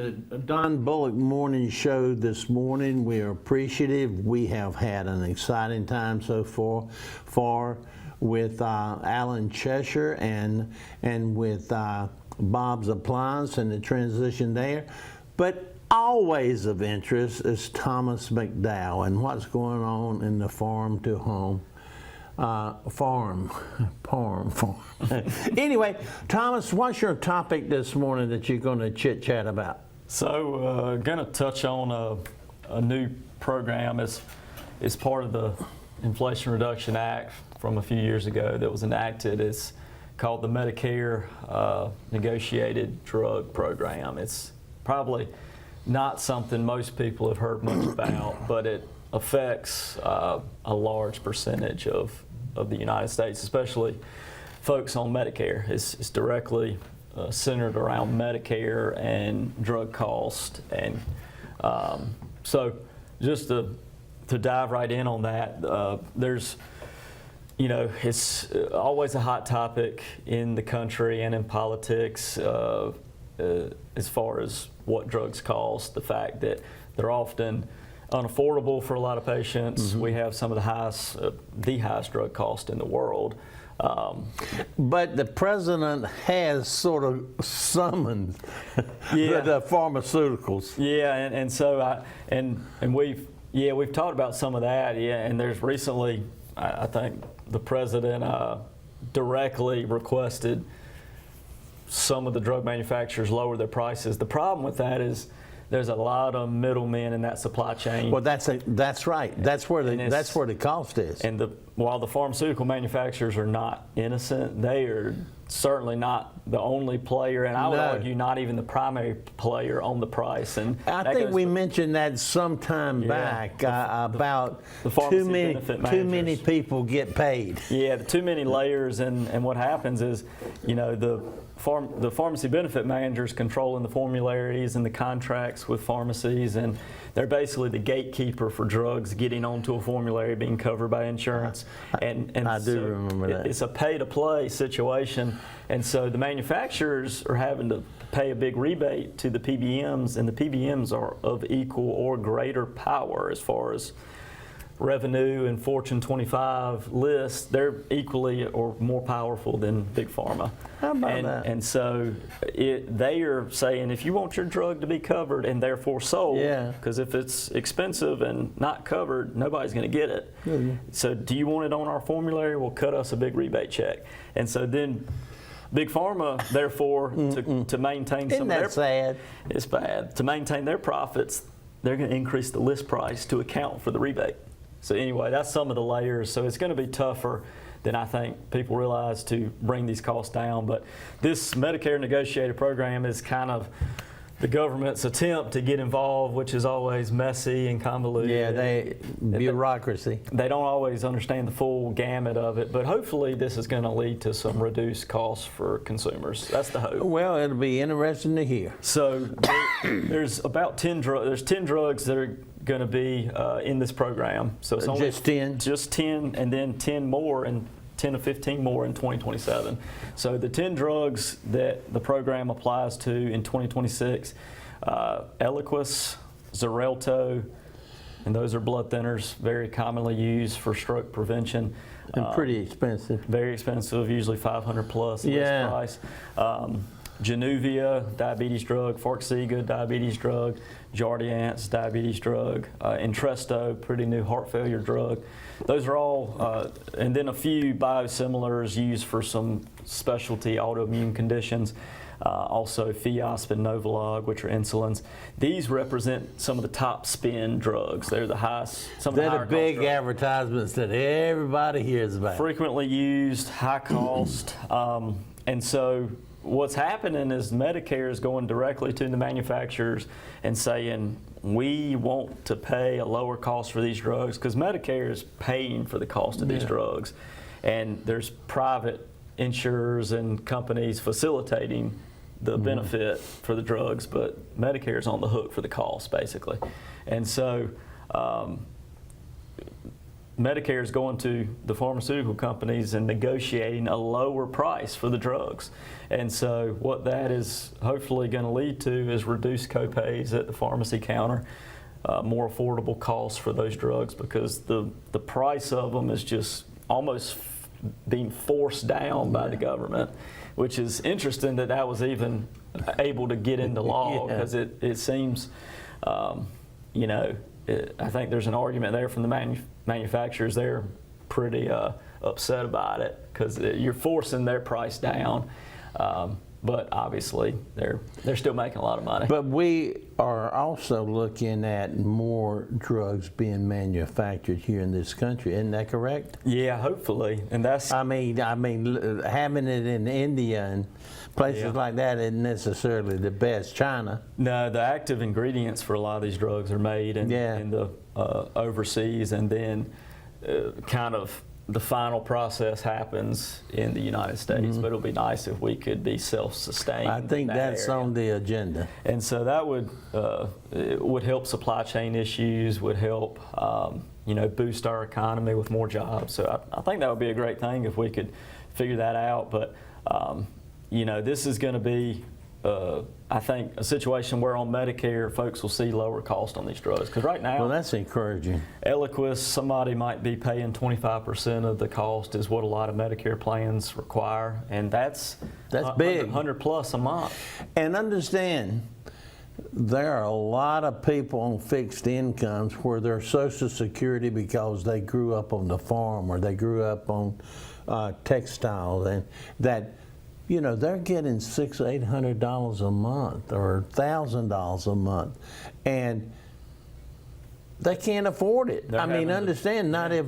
the Don Bullock Morning Show this morning. We are appreciative. We have had an exciting time so far with Alan Cheshire and with Bob's Appliance and the transition there. But always of interest is Thomas McDowell and what's going on in the farm to home. Pharm. Anyway, Thomas, what's your topic this morning that you're going to chit-chat about? So, going to touch on a new program as part of the Inflation Reduction Act from a few years ago that was enacted. It's called the Medicare Negotiated Drug Program. It's probably not something most people have heard much about, but it affects a large percentage of the United States, especially folks on Medicare. It's directly centered around Medicare and drug cost. And so just to dive right in on that, there's, it's always a hot topic in the country and in politics as far as what drugs cost, the fact that they're often unaffordable for a lot of patients. Mm-hmm. We have some of the highest drug cost in the world. But the president has sort of summoned the pharmaceuticals. Yeah, and so we've talked about some of that. Yeah, and there's recently, I think the president directly requested some of the drug manufacturers lower their prices. The problem with that is there's a lot of middlemen in that supply chain. Well, that's right. That's where the cost is. And while the pharmaceutical manufacturers are not innocent, they are certainly not the only player, and I would argue not even the primary player on the price. And I think we mentioned that some time back about the too many people get paid. Yeah, too many layers, and what happens is, the pharmacy benefit managers controlling the formularies and the contracts with pharmacies, and they're basically the gatekeeper for drugs getting onto a formulary being covered by insurance. And I do remember that. It's a pay-to-play situation, and so the manufacturers are having to pay a big rebate to the PBMs, and the PBMs are of equal or greater power as far as revenue and Fortune 25 lists. They're equally or more powerful than Big Pharma. How about that? And so they are saying, if you want your drug to be covered and therefore sold, because if it's expensive and not covered, nobody's going to get it. Mm-hmm. So do you want it on our formulary? Well, cut us a big rebate check. And so then Big Pharma, therefore, to maintain some of their... Isn't that sad? It's bad. To maintain their profits, they're going to increase the list price to account for the rebate. So anyway, that's some of the layers. So it's going to be tougher than I think people realize to bring these costs down. But this Medicare negotiated program is kind of the government's attempt to get involved, which is always messy and convoluted. Yeah, bureaucracy. They don't always understand the full gamut of it, but hopefully this is going to lead to some reduced costs for consumers. That's the hope. Well, it'll be interesting to hear. So there's about 10 drugs. There's 10 drugs that are going to be in this program. So it's only just 10? Just 10, and then 10 more, and 10 to 15 more in 2027. So the 10 drugs that the program applies to in 2026, Eliquis, Xarelto, and those are blood thinners, very commonly used for stroke prevention. And pretty expensive. Very expensive, usually 500 plus list price. Januvia, diabetes drug, Farxiga, diabetes drug, Jardiance, diabetes drug, Entresto, pretty new heart failure drug. Those are all, and then a few biosimilars used for some specialty autoimmune conditions. Also Fiasp and Novolog, which are insulins. These represent some of the top spend drugs. They're the highest, some of the higher cost drugs. They're the big advertisements that everybody hears about. Frequently used, high cost, and so what's happening is Medicare is going directly to the manufacturers and saying, we want to pay a lower cost for these drugs, because Medicare is paying for the cost of these drugs. And there's private insurers and companies facilitating the benefit for the drugs, but Medicare is on the hook for the cost, basically. And so Medicare is going to the pharmaceutical companies and negotiating a lower price for the drugs. And so what that is hopefully going to lead to is reduced copays at the pharmacy counter, more affordable costs for those drugs, because the price of them is just almost being forced down by the government, which is interesting that was even able to get into law, because it seems, you know, I think there's an argument there from the manufacturers. They're pretty upset about it because you're forcing their price down. But obviously, they're still making a lot of money. But we are also looking at more drugs being manufactured here in this country. Isn't that correct? Yeah, hopefully. And that's. I mean, having it in India and places like that isn't necessarily the best. China. No, the active ingredients for a lot of these drugs are made in the overseas, and then kind of the final process happens in the United States. But it'll be nice if we could be self-sustained. I think that's area. on the agenda. And so that it would help supply chain issues, would help you know, boost our economy with more jobs. So I think that would be a great thing if we could figure that out. But you know, this is going to be I think a situation where on Medicare folks will see lower cost on these drugs, because right now, well, that's encouraging. Eliquis, somebody might be paying 25% of the cost is what a lot of Medicare plans require, and that's big, 100 plus a month. And understand, there are a lot of people on fixed incomes where their Social Security, because they grew up on the farm or they grew up on textiles, and that, you know, they're getting $600-800 a month or $1,000 a month, and they can't afford it. I mean, understand, not if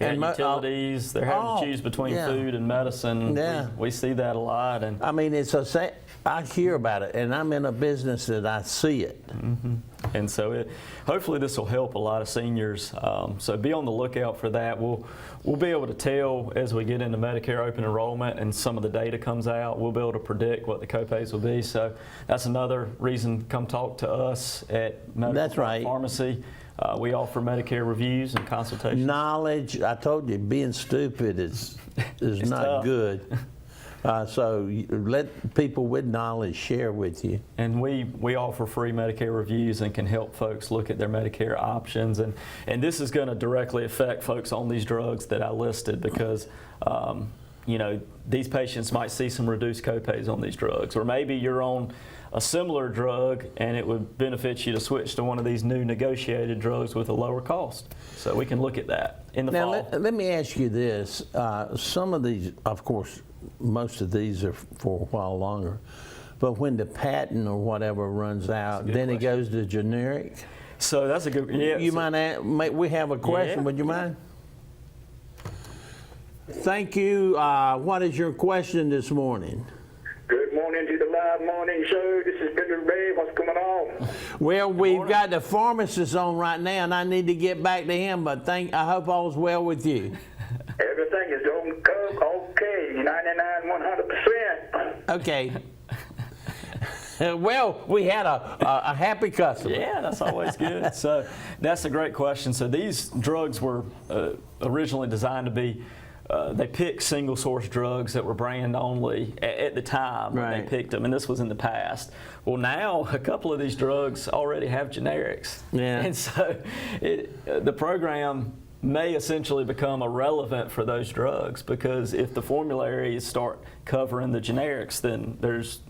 and utilities, they're having to choose between food and medicine. Yeah. We see that a lot. And I mean, I hear about it, and I'm in a business that I see it. And so hopefully this will help a lot of seniors. So be on the lookout for that. We'll be able to tell as we get into Medicare open enrollment and some of the data comes out, we'll be able to predict what the copays will be. So that's another reason to come talk to us at Medical Pharmacy. We offer Medicare reviews and consultations. Knowledge, I told you, being stupid is not tough. good. So let people with knowledge share with you. And we offer free Medicare reviews and can help folks look at their Medicare options. And this is going to directly affect folks on these drugs that I listed, because you know, these patients might see some reduced copays on these drugs, or maybe you're on a similar drug and it would benefit you to switch to one of these new negotiated drugs with a lower cost. So we can look at that in the fall. Now let me ask you this. Some of these, of course, most of these are for a while longer, but when the patent or whatever runs out, then it goes to generic. So that's a good, You mind, we have a question, would you mind? Thank you. What is your question this morning? Good morning to the live morning show. This is Billy Ray. What's going on? Well, we've got the pharmacist on right now, and I need to get back to him, but I hope all's well with you. Everything is okay, 99, 100%. Okay. Well, we had a happy customer. Yeah, that's always good. So that's a great question. So these drugs were originally designed to be, they picked single source drugs that were brand only at the time when they picked them, and this was in the past. Well, now a couple of these drugs already have generics. Yeah. And so the program may essentially become irrelevant for those drugs, because if the formularies start covering the generics, then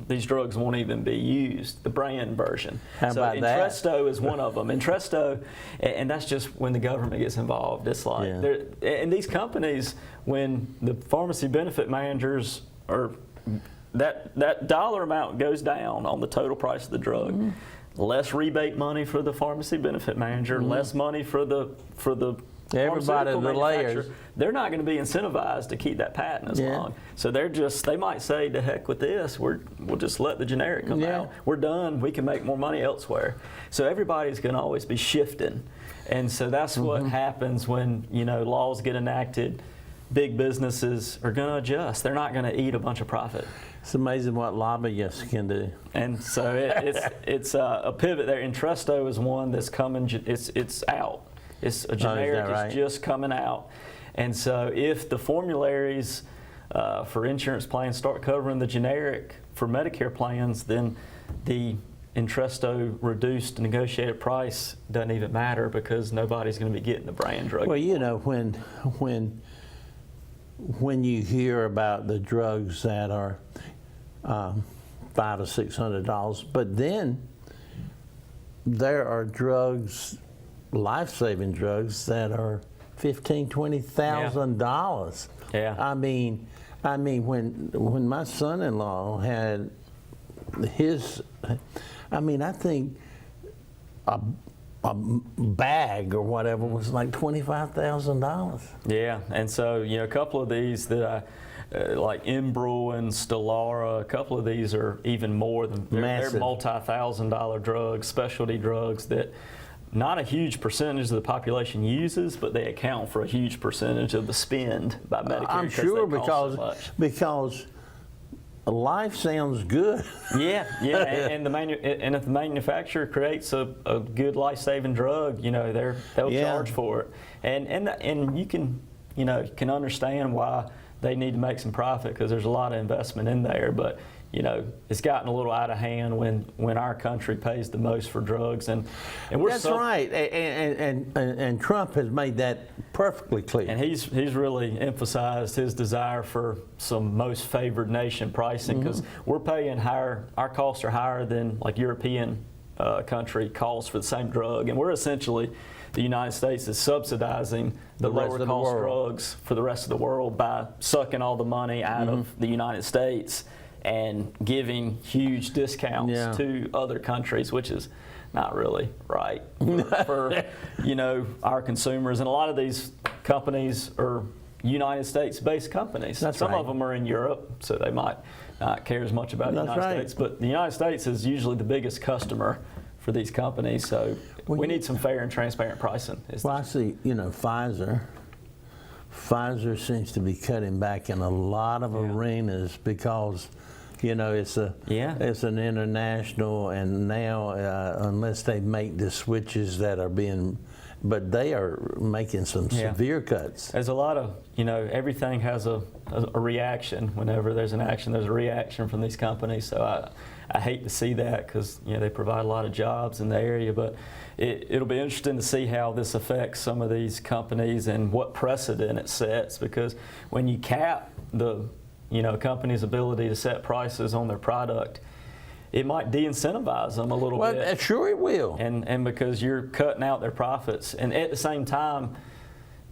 these drugs won't even be used, the brand version. How about that? Entresto is one of them. Entresto, and that's just when the government gets involved. It's like, and these companies, when the pharmacy benefit managers are, that dollar amount goes down on the total price of the drug. Less rebate money for the pharmacy benefit manager, less money for the everybody, the layers. They're not going to be incentivized to keep that patent as long. So they might say, to heck with this, we'll just let the generic come out. We're done, we can make more money elsewhere. So everybody's going to always be shifting. And so that's what happens when, you know, laws get enacted. Big businesses are going to adjust. They're not going to eat a bunch of profit. It's amazing what lobbyists can do. And so it's a pivot there. Entresto is one that's coming, it's out. It's a generic right? is just coming out. And so if the formularies for insurance plans start covering the generic for Medicare plans, then the Entresto reduced negotiated price doesn't even matter because nobody's going to be getting the brand drug. Well, you know, when you hear about the drugs that are $500 or $600, but then there are drugs, life-saving drugs that are $15,000, $20,000. Yeah. I mean, when my son-in-law had his, I think a bag or whatever was like $25,000. Yeah, and so a couple of these that like Enbrel and Stelara, a couple of these are even more than they're multi-$1,000 drugs, specialty drugs that not a huge percentage of the population uses, but they account for a huge percentage of the spend by Medicare. I'm sure because life sounds good. Yeah, and if the manufacturer creates a good life-saving drug, they'll charge for it, and you can understand why they need to make some profit because there's a lot of investment in there, but it's gotten a little out of hand when our country pays the most for drugs, and we're That's right, and Trump has made that perfectly clear. And he's really emphasized his desire for some most favored nation pricing because we're paying higher. Our costs are higher than like European country costs for the same drug, and we're essentially the United States is subsidizing the lower cost drugs for the rest of the world by sucking all the money out of the United States and giving huge discounts to other countries, which is not really right for our consumers. And a lot of these companies are United States-based companies. Some of them are in Europe, so they might not care as much about the United States. But the United States is usually the biggest customer for these companies, so we need some fair and transparent pricing. Well, I see, Pfizer seems to be cutting back in a lot of arenas because it's an international, and now unless they make the switches that are but they are making some severe cuts. There's a lot of, everything has a reaction. Whenever there's an action, there's a reaction from these companies. So I hate to see that because they provide a lot of jobs in the area, but it'll be interesting to see how this affects some of these companies and what precedent it sets, because when you cap the company's ability to set prices on their product, it might de-incentivize them a little bit. Well, sure it will. And because you're cutting out their profits. And at the same time,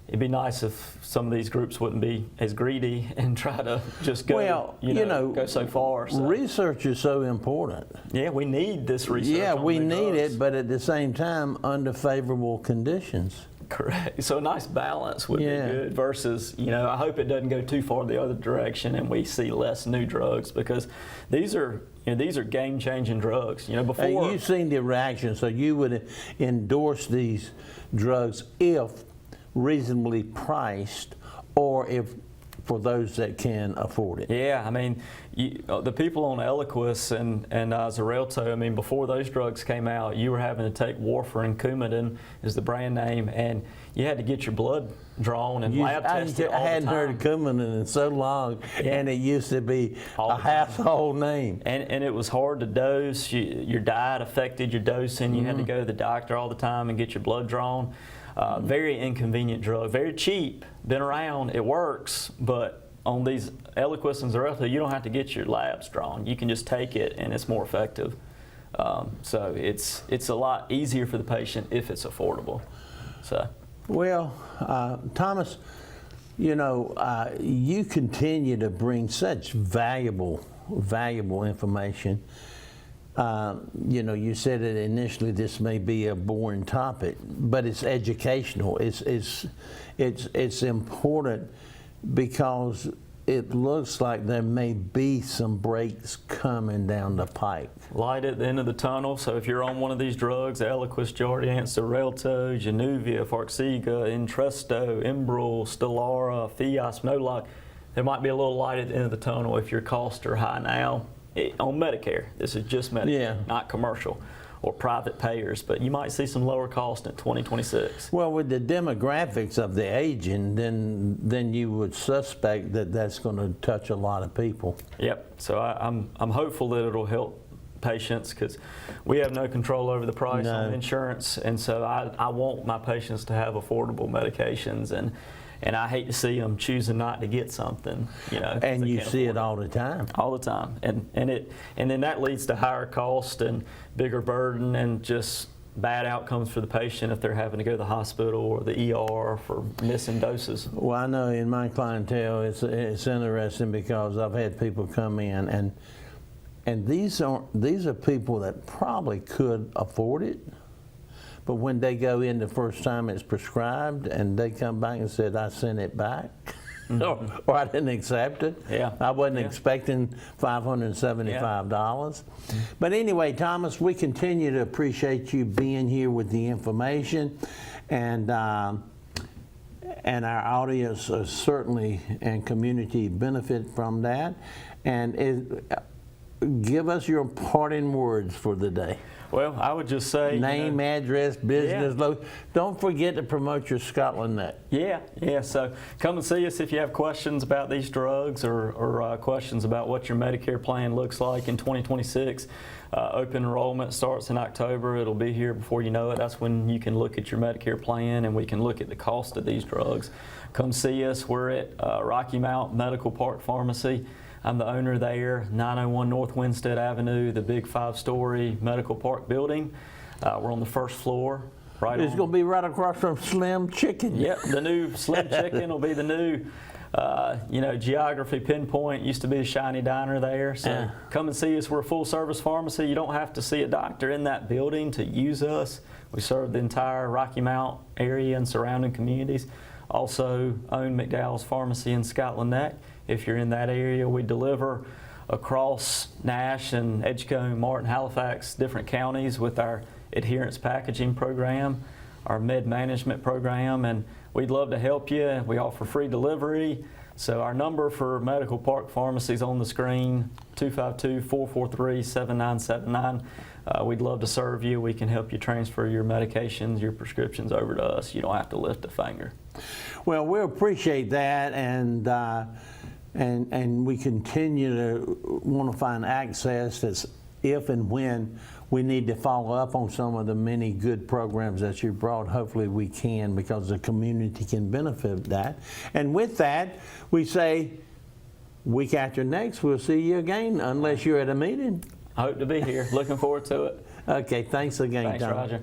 it'd be nice if some of these groups wouldn't be as greedy and try to just go, go so far. So. Research is so important. Yeah, we need this research. Yeah, we need drugs. it, but at the same time, under favorable conditions. Correct. So a nice balance would be good versus, I hope it doesn't go too far the other direction and we see less new drugs, because these are game-changing drugs. Before you've seen the reaction, so you would endorse these drugs if reasonably priced, or if for those that can afford it. Yeah, I mean, the people on Eliquis and Xarelto, before those drugs came out, you were having to take warfarin. Coumadin is the brand name, and you had to get your blood drawn and lab tested all the time. I hadn't heard of Coumadin in so long, and it used to be a household name. And it was hard to dose. Your diet affected your dosing. You had to go to the doctor all the time and get your blood drawn. Very inconvenient drug, very cheap, been around, it works, but on these Eliquis and Xarelto, you don't have to get your labs drawn. You can just take it and it's more effective. So it's a lot easier for the patient if it's affordable. So. Well, Thomas, you continue to bring such valuable information. You said that initially this may be a boring topic, but it's educational. It's important because it looks like there may be some breaks coming down the pike. Light at the end of the tunnel. So if you're on one of these drugs, Eliquis, Jardiance, Xarelto, Januvia, Farxiga, Entresto, Enbrel, Stelara, Fiasp, Nolog, there might be a little light at the end of the tunnel if your costs are high now. On Medicare, this is just Medicare, not commercial. or private payers, but you might see some lower cost in 2026. Well, with the demographics of the aging, then you would suspect that that's going to touch a lot of people. Yep. So I'm hopeful that it'll help patients, because we have no control over the price No. on insurance, and so I want my patients to have affordable medications, and I hate to see them choosing not to get something, 'cause And they you can't see afford it all the time. all the time, and then that leads to higher cost and bigger burden and just bad outcomes for the patient if they're having to go to the hospital or the ER for missing doses. Well, I know in my clientele, it's interesting because I've had people come in and these are people that probably could afford it, but when they go in the first time it's prescribed and they come back and said, I sent it back, or I didn't accept it. Yeah. I wasn't Yeah. expecting $575. But anyway, Thomas, we continue to appreciate you being here with the information, and our audience certainly and community benefit from that. And give us your parting words for the day. Well, I would just say Name, address, business, don't forget to promote your Scotland Neck. Yeah. So come and see us if you have questions about these drugs or questions about what your Medicare plan looks like in 2026. Open enrollment starts in October. It'll be here before you know it. That's when you can look at your Medicare plan and we can look at the cost of these drugs. Come see us. We're at Rocky Mount Medical Park Pharmacy. I'm the owner there, 901 North Winstead Avenue, the big 5-story Medical Park building. We're on the first floor. Right. It's going to be right across from Slim Chicken. Yep, the new Slim Chicken will be the new, geography pinpoint. Used to be the Shiny Diner there. So come and see us. We're a full-service pharmacy. You don't have to see a doctor in that building to use us. We serve the entire Rocky Mount area and surrounding communities. Also own McDowell's Pharmacy in Scotland Neck. If you're in that area, we deliver across Nash and Edgecombe, Martin, Halifax, different counties with our adherence packaging program, our med management program, and we'd love to help you. We offer free delivery. So our number for Medical Park Pharmacy is on the screen, 252-443-7979. We'd love to serve you. We can help you transfer your medications, your prescriptions over to us. You don't have to lift a finger. Well, we appreciate that, and we continue to want to find access that's if and when we need to follow up on some of the many good programs that you brought. Hopefully we can, because the community can benefit that. And with that, we say week after next, we'll see you again, unless you're at a meeting. I hope to be here. Looking forward to it. Okay, thanks again, Thanks, Tom. Roger.